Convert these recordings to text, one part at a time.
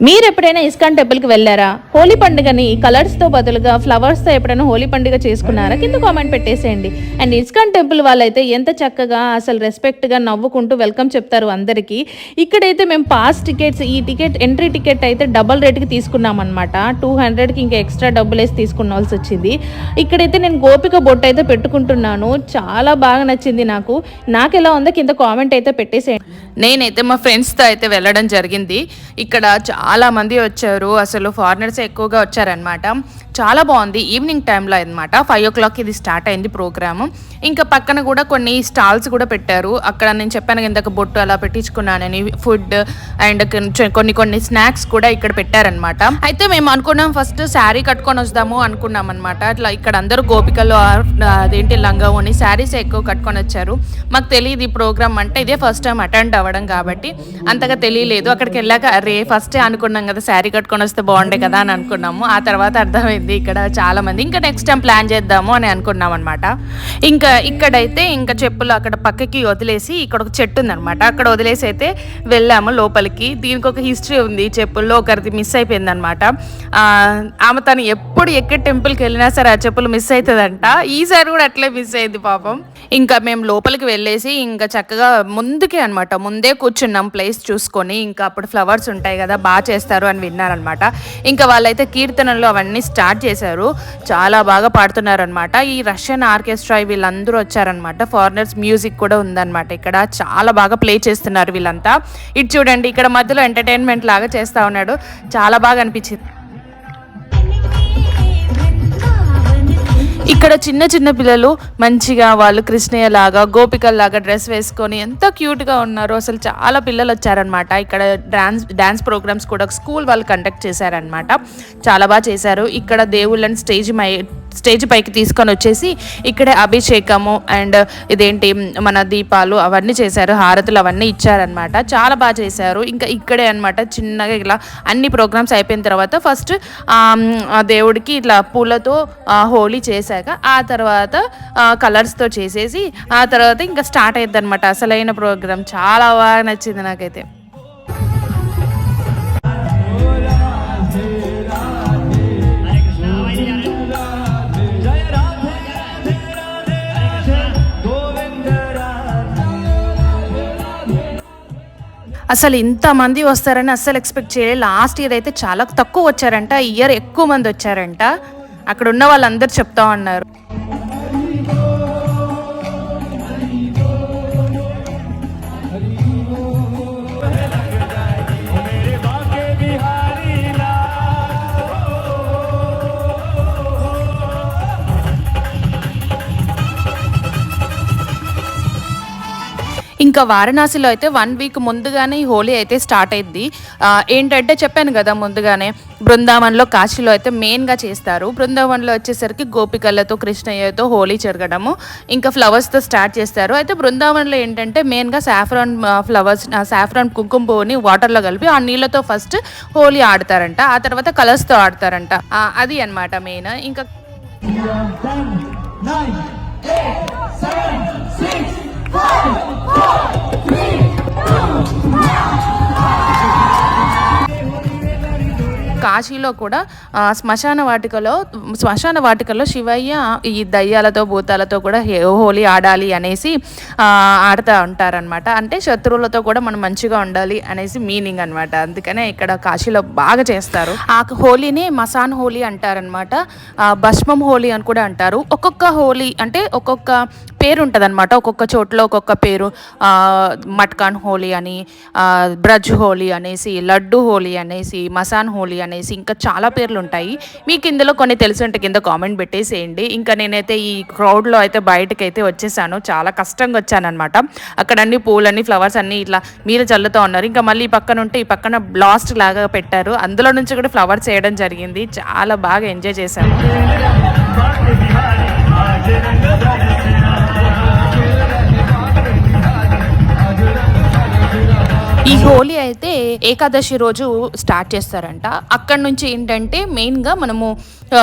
మీరు ఎప్పుడైనా ఇస్కాన్ టెంపుల్కి వెళ్ళారా? హోలీ పండుగని కలర్స్తో బదులుగా ఫ్లవర్స్తో ఎప్పుడైనా హోలీ పండుగ చేసుకున్నారా? కింద కామెంట్ పెట్టేసేయండి. అండ్ ఇస్కాన్ టెంపుల్ వాళ్ళైతే ఎంత చక్కగా అసలు రెస్పెక్ట్గా నవ్వుకుంటూ వెల్కమ్ చెప్తారు అందరికీ. ఇక్కడైతే మేము పాస్ టికెట్స్, ఈ టికెట్ ఎంట్రీ టికెట్ అయితే డబల్ రేట్కి తీసుకున్నాం అనమాట. 200కి ఇంకా ఎక్స్ట్రా డబ్బులు వేసి తీసుకున్నాల్సి వచ్చింది. ఇక్కడైతే నేను గోపిక బొట్టు అయితే పెట్టుకుంటున్నాను. చాలా బాగా నచ్చింది నాకు ఎలా ఉందో కింద కామెంట్ అయితే పెట్టేసేయండి. నేనైతే మా ఫ్రెండ్స్తో అయితే వెళ్ళడం జరిగింది. ఇక్కడ చాలా మంది వచ్చారు, అసలు ఫారినర్స్ ఎక్కువగా వచ్చారనమాట. చాలా బాగుంది. ఈవినింగ్ టైంలో అనమాట, 5 o'clock ఇది స్టార్ట్ అయింది ప్రోగ్రాము. ఇంకా పక్కన కూడా కొన్ని స్టాల్స్ కూడా పెట్టారు. అక్కడ నేను చెప్పాను ఇందాక బొట్టు అలా పెట్టించుకున్నానని, ఫుడ్ అండ్ కొన్ని స్నాక్స్ కూడా ఇక్కడ పెట్టారనమాట. అయితే మేము అనుకున్నాం ఫస్ట్ శారీ కట్టుకొని వస్తాము అనుకున్నాం అనమాట. అట్లా ఇక్కడ అందరూ గోపికలు అదేంటి లంగావోని శారీస్ ఎక్కువ కట్టుకొని వచ్చారు. మాకు తెలియదు ఈ ప్రోగ్రామ్ అంటే, ఇదే ఫస్ట్ టైం అటెండ్ అవ్వడం కాబట్టి అంతగా తెలియలేదు. అక్కడికి వెళ్ళాక అరే ఫస్టే అనుకున్నాం కదా శారీ కట్టుకొని వస్తే బాగుండే కదా అని అనుకున్నాము. ఆ తర్వాత అర్థమైంది ఇక్కడ చాలా మంది ఇంకా నెక్స్ట్ టైం ప్లాన్ చేద్దాము అని అనుకున్నాం అనమాట. ఇంకా ఇక్కడైతే ఇంకా చెప్పులు అక్కడ పక్కకి వదిలేసి ఇక్కడ ఒక చెట్టు ఉందనమాట, అక్కడ వదిలేసి అయితే వెళ్ళాము లోపలికి. దీనికి ఒక హిస్టరీ ఉంది. చెప్పుల్లో ఒకరిది మిస్ అయిపోయింది అనమాట. ఆమె తను ఎప్పుడు ఎక్కడ టెంపుల్కి వెళ్ళినా సరే ఆ చెప్పులు మిస్ అవుతుందంట. ఈసారి కూడా అట్లే మిస్ అయింది పాపం. ఇంకా మేము లోపలికి వెళ్ళేసి ఇంకా చక్కగా ముందుకే అనమాట, ముందే కూర్చున్నాం ప్లేస్ చూసుకొని. ఇంకా అప్పుడు ఫ్లవర్స్ ఉంటాయి కదా, బాగా చేస్తారు అని విన్నారనమాట. ఇంకా వాళ్ళైతే కీర్తనలు అవన్నీ స్టార్ట్ చేశారు. చాలా బాగా పాడుతున్నారు అనమాట. ఈ రష్యన్ ఆర్కెస్ట్రా వీళ్ళందరూ వచ్చారనమాట. ఫారినర్స్ మ్యూజిక్ కూడా ఉందన్నమాట. ఇక్కడ చాలా బాగా ప్లే చేస్తున్నారు వీళ్ళంతా. ఇటు చూడండి, ఇక్కడ మధ్యలో ఎంటర్టైన్మెంట్ లాగా చేస్తూ ఉన్నాడు. చాలా బాగా అనిపించింది. ఇక్కడ చిన్న చిన్న పిల్లలు మంచిగా వాళ్ళు కృష్ణయ్య లాగా గోపికల్లాగా డ్రెస్ వేసుకొని ఎంత క్యూట్గా ఉన్నారు. అసలు చాలా పిల్లలు వచ్చారనమాట. ఇక్కడ డ్యాన్స్ ప్రోగ్రామ్స్ కూడా స్కూల్ వాళ్ళు కండక్ట్ చేశారనమాట. చాలా బాగా చేశారు. ఇక్కడ దేవుళ్ళని స్టేజ్ పైకి తీసుకొని వచ్చేసి ఇక్కడే అభిషేకము అండ్ ఇదేంటి మన దీపాలు అవన్నీ చేశారు, హారతులు అవన్నీ ఇచ్చారనమాట. చాలా బాగా చేశారు. ఇంకా ఇక్కడే అనమాట చిన్నగా ఇలా అన్ని ప్రోగ్రామ్స్ అయిపోయిన తర్వాత ఫస్ట్ దేవుడికి ఇట్లా పూలతో హోలీ చేశాక ఆ తర్వాత కలర్స్తో చేసేసి ఆ తర్వాత ఇంకా స్టార్ట్ అయ్యిద్ది అనమాట అసలైన ప్రోగ్రామ్. చాలా బాగా నచ్చింది నాకైతే. అసలు ఇంతమంది వస్తారని అస్సలు ఎక్స్పెక్ట్ చేయలేదు. లాస్ట్ ఇయర్ అయితే చాలా తక్కువ వచ్చారంట, ఈ ఇయర్ ఎక్కువ మంది వచ్చారంట. అక్కడ ఉన్న వాళ్ళందరూ చెప్తా ఉన్నారు. ఇంకా వారణాసిలో అయితే 1 week ముందుగానే ఈ హోలీ అయితే స్టార్ట్ అయింది. ఏంటంటే చెప్పాను కదా ముందుగానే, బృందావన్లో కాశీలో అయితే మెయిన్గా చేస్తారు. బృందావన్లో వచ్చేసరికి గోపికలతో కృష్ణయ్యతో హోలీ జరగడము, ఇంకా ఫ్లవర్స్తో స్టార్ట్ చేస్తారు. అయితే బృందావన్లో ఏంటంటే మెయిన్గా సాఫ్రాన్ కుంకుమ పువ్వుని వాటర్లో కలిపి ఆ నీళ్ళతో ఫస్ట్ హోలీ ఆడతారంట, ఆ తర్వాత కలర్స్తో ఆడతారంట. అది అన్నమాట మెయిన్. ఇంకా 10, 9, 8, 7, 6, 5, 4, 3, 2, 1. కాశీలో కూడా శ్మశాన వాటికలో శివయ్య ఈ దయ్యాలతో భూతాలతో కూడా హోలీ ఆడాలి అనేసి ఆడుతూ ఉంటారనమాట. అంటే శత్రువులతో కూడా మనం మంచిగా ఉండాలి అనేసి మీనింగ్ అనమాట. అందుకనే ఇక్కడ కాశీలో బాగా చేస్తారు. ఆ హోలీని మసాన్ హోలీ అంటారనమాట, భస్మం హోలీ అని కూడా అంటారు. ఒక్కొక్క హోలీ అంటే ఒక్కొక్క పేరు ఉంటుంది అనమాట, ఒక్కొక్క చోట్ల ఒక్కొక్క పేరు. మట్కాన్ హోలీ అని, బ్రజ్ హోలీ అనేసి, లడ్డు హోలీ అనేసి, మసాన్ హోలీ అనేసి, ఇంకా చాలా పేర్లు ఉంటాయి. మీకు ఇందులో కొన్ని తెలిసి ఉంటే కింద కామెంట్ పెట్టేసేయండి. ఇంకా నేనైతే ఈ క్రౌడ్లో అయితే బయటకు అయితే వచ్చేసాను. చాలా కష్టంగా వచ్చాను అనమాట. అక్కడ అన్ని పూలన్నీ ఫ్లవర్స్ అన్నీ ఇట్లా మీరు చల్లుతూ ఉన్నారు. ఇంకా మళ్ళీ ఈ పక్కన ఉంటే ఈ పక్కన బ్లాస్ట్ లాగా పెట్టారు, అందులో నుంచి కూడా ఫ్లవర్స్ వేయడం జరిగింది. చాలా బాగా ఎంజాయ్ చేశాను. ఈ హోలీ అయితే ఏకాదశి రోజు స్టార్ట్ చేస్తారంట. అక్కడ నుంచి ఏంటంటే మెయిన్గా మనము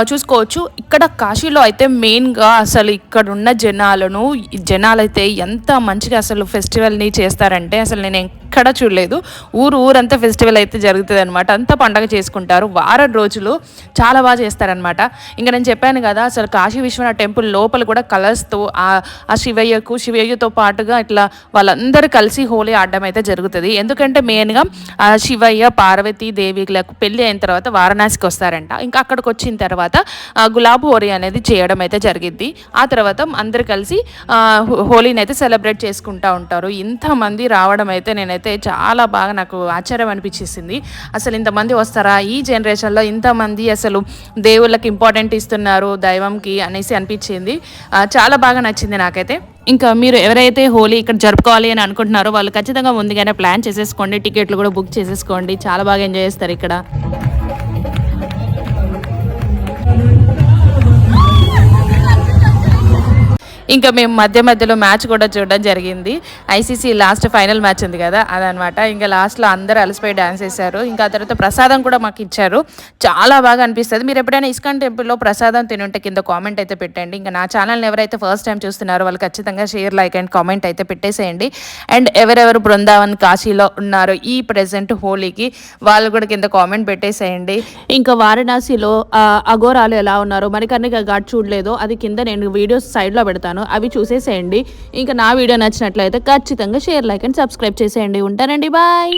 చూసుకోవచ్చు. ఇక్కడ కాశీలో అయితే మెయిన్గా అసలు ఇక్కడ ఉన్న జనాలైతే ఎంత మంచిగా అసలు ఫెస్టివల్ని చేస్తారంటే అసలు నేను ఎక్కడ చూడలేదు. ఊరంతా ఫెస్టివల్ అయితే జరుగుతుంది అనమాట. అంతా పండగ చేసుకుంటారు. వారం రోజులు చాలా బాగా చేస్తారనమాట. ఇంకా నేను చెప్పాను కదా అసలు కాశీ విశ్వనాథ టెంపుల్ లోపల కూడా కలర్స్తో ఆ శివయ్యతో పాటుగా ఇట్లా వాళ్ళందరూ కలిసి హోలీ ఆడడం అయితే జరుగుతుంది. ఎందుకంటే మెయిన్గా ఆ శివయ్య పార్వతీ దేవిలకు పెళ్ళి అయిన తర్వాత వారణాసికి వస్తారంట. ఇంకా అక్కడికి వచ్చిన తర్వాత గులాబ్ హోలీ అనేది చేయడం అయితే జరిగింది. ఆ తర్వాత అందరు కలిసి హోలీని అయితే సెలబ్రేట్ చేసుకుంటూ ఉంటారు. ఇంతమంది రావడం అయితే నేనైతే చాలా బాగా నాకు ఆశ్చర్యం అనిపించేసింది. అసలు ఇంతమంది వస్తారా ఈ జనరేషన్లో, ఇంతమంది అసలు దేవుళ్ళకి ఇంపార్టెంట్ ఇస్తున్నారు దైవంకి అనేసి అనిపించింది. చాలా బాగా నచ్చింది నాకైతే. ఇంకా మీరు ఎవరైతే హోలీ ఇక్కడ జరుపుకోవాలి అని అనుకుంటున్నారో వాళ్ళు ఖచ్చితంగా ముందుగానే ప్లాన్ చేసేసుకోండి. టికెట్లు కూడా బుక్ చేసేసుకోండి. చాలా బాగా ఎంజాయ్ చేస్తారు ఇక్కడ. ఇంకా మేము మధ్యలో మ్యాచ్ కూడా చూడడం జరిగింది. ఐసీసీ లాస్ట్ ఫైనల్ మ్యాచ్ ఉంది కదా అదనమాట. ఇంకా లాస్ట్లో అందరూ అలసిపోయి డ్యాన్స్ చేశారు. ఇంకా ఆ తర్వాత ప్రసాదం కూడా మాకు ఇచ్చారు. చాలా బాగా అనిపిస్తుంది. మీరు ఎప్పుడైనా ఇస్కాన్ టెంపుల్లో ప్రసాదం తినుంటే కింద కామెంట్ అయితే పెట్టండి. ఇంకా నా ఛానల్ని ఎవరైతే ఫస్ట్ టైం చూస్తున్నారో వాళ్ళు ఖచ్చితంగా షేర్, లైక్ అండ్ కామెంట్ అయితే పెట్టేసేయండి. అండ్ ఎవరెవరు బృందావన్ కాశీలో ఉన్నారో ఈ ప్రెజెంట్ హోలీకి వాళ్ళు కూడా కింద కామెంట్ పెట్టేసేయండి. ఇంకా వారణాసిలో అఘోరాలు ఎలా ఉన్నారో, మణికర్ణిక ఘాట్ చూడలేదో అది కింద నేను వీడియోస్ సైడ్లో పెడతాను, అవి చూసేసేయండి. ఇంకా నా వీడియో నచ్చినట్లయితే ఖచ్చితంగా షేర్, లైక్ అండ్ సబ్స్క్రైబ్ చేసేయండి. ఉంటానండి, బాయ్.